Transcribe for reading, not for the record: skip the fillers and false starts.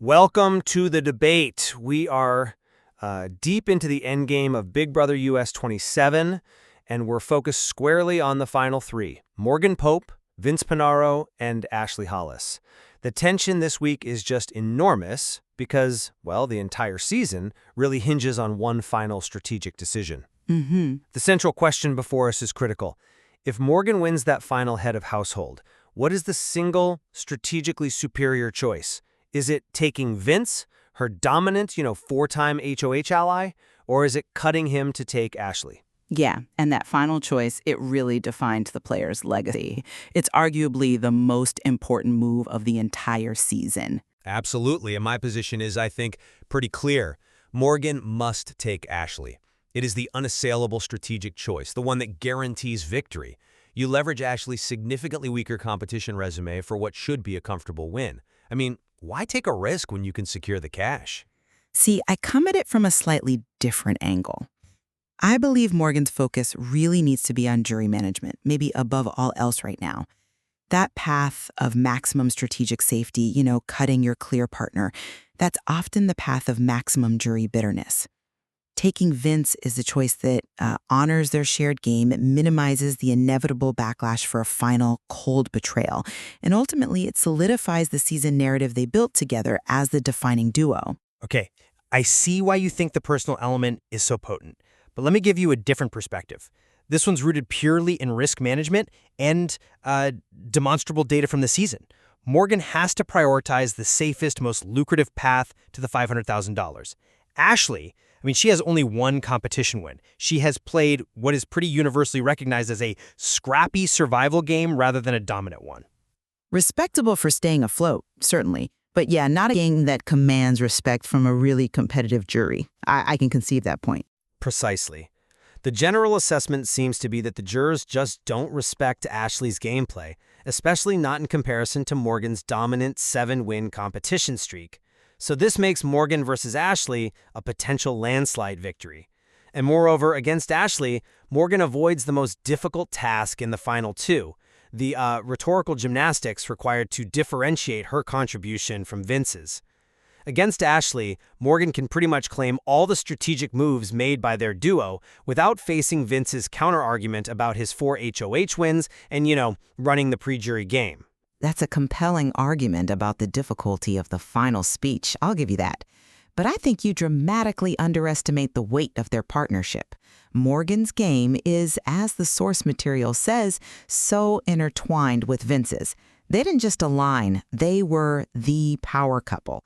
Welcome to the debate. We are deep into the endgame of Big Brother US 27, and we're focused squarely on the final three, Morgan Pope, Vince Pinaro, and Ashley Hollis. The tension this week is just enormous because, well, the entire season really hinges on one final strategic decision. The central question before us is critical. If Morgan wins that final head of household, what is the single strategically superior choice? Is it taking Vince, her dominant, four-time HOH ally, or is it cutting him to take Ashley? Yeah, and that final choice, it really defined the player's legacy. It's arguably the most important move of the entire season. Absolutely, and my position is, I think, pretty clear. Morgan must take Ashley. It is the unassailable strategic choice, the one that guarantees victory. You leverage Ashley's significantly weaker competition resume for what should be a comfortable win. I mean, why take a risk when you can secure the cash? See, I come at it from a slightly different angle. I believe Morgan's focus really needs to be on jury management, maybe above all else right now. That path of maximum strategic safety, cutting your clear partner, that's often the path of maximum jury bitterness. Taking Vince is a choice that honors their shared game, it minimizes the inevitable backlash for a final, cold betrayal, and ultimately it solidifies the season narrative they built together as the defining duo. Okay, I see why you think the personal element is so potent, but let me give you a different perspective. This one's rooted purely in risk management and demonstrable data from the season. Morgan has to prioritize the safest, most lucrative path to the $500,000. Ashley, she has only one competition win. She has played what is pretty universally recognized as a scrappy survival game rather than a dominant one. Respectable for staying afloat, certainly. But yeah, not a game that commands respect from a really competitive jury. I can conceive that point. Precisely. The general assessment seems to be that the jurors just don't respect Ashley's gameplay, especially not in comparison to Morgan's dominant 7-win competition streak. So this makes Morgan versus Ashley a potential landslide victory. And moreover, against Ashley, Morgan avoids the most difficult task in the final two, the rhetorical gymnastics required to differentiate her contribution from Vince's. Against Ashley, Morgan can pretty much claim all the strategic moves made by their duo without facing Vince's counterargument about his 4 HOH wins and, running the pre-jury game. That's a compelling argument about the difficulty of the final speech, I'll give you that. But I think you dramatically underestimate the weight of their partnership. Morgan's game is, as the source material says, so intertwined with Vince's. They didn't just align, they were the power couple.